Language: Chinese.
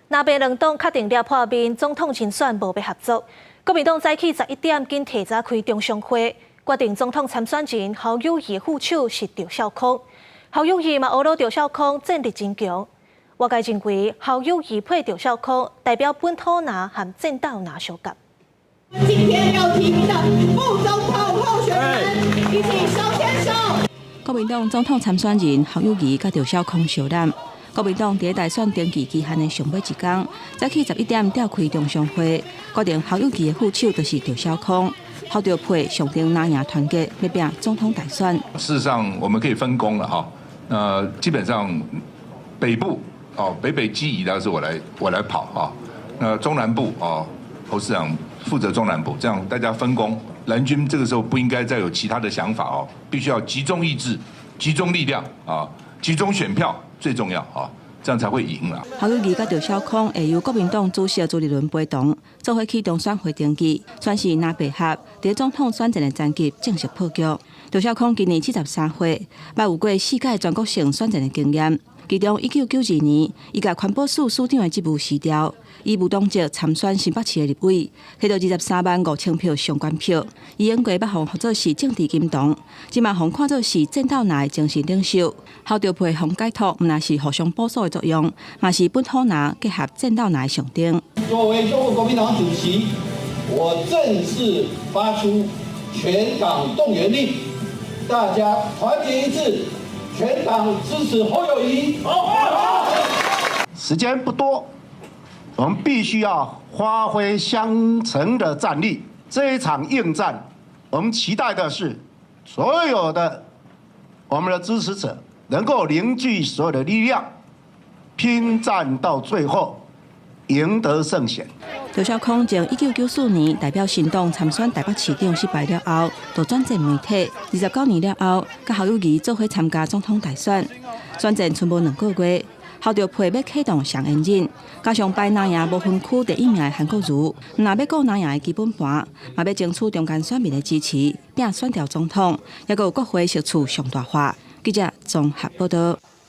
南北两党确定了破面，总统清选无要合作。国民党早起11点紧提早开中常会，决定总统参选人侯友宜副手是赵少康。侯友宜嘛，学了赵少康战力真强。我个认为侯友宜配赵少康，代表本土拿和战斗拿相夹。今天要提名的副总统候选人，一起手牵手。国民党总统参选人侯友宜甲赵少康相揽。国民党伫大选登记期限的上尾一天，早起11点召开中常会，决定侯友宜的副手就是赵少康。侯赵配上定拿赢团结，要拼总统大选。事实上，我们可以分工了哈。基本上北部北基宜的是我来跑哈。那中南部侯市长负责中南部，这样大家分工。蓝军这个时候不应该再有其他的想法必须要集中意志、集中力量集中选票最重要这样才会赢啦。侯友宜甲赵少康会由国民党主席朱立伦陪同，做伙启动选会登记，选是南北合伫总统选战的战绩正式破局。赵少康今年73岁，捌有过4届全国性选战的经验。其中1992年，伊甲环保署署长的职务辞掉，以无党籍参选新北市的立委，摕到235000票上关票。伊用过捌互合作是政治金童，即嘛互看作是战斗内的精神领袖。后调配互解脱，毋但是互相补助的作用，嘛是本土拿结合战斗内的象征。作为中国国民党主席，我正式发出全党动员令，大家团结一致。全党支持侯友宜。时间不多，我们必须要发挥相乘的战力。这一场硬战，我们期待的是所有的我们的支持者能够凝聚所有的力量，拼战到最后，赢得胜选。赵少康从1994年代表新党参选台北市长失败了后，就转战媒体。29年了后，甲侯友宜做伙参加总统大选。选战剩无2个月，侯赵配要启动上演任，加上排南亚无分区第1名的韩国瑜，若要顾南亚的基本盘，嘛要争取中间选民的支持，拼选调总统，也有国会席次上大化。记者综合报道。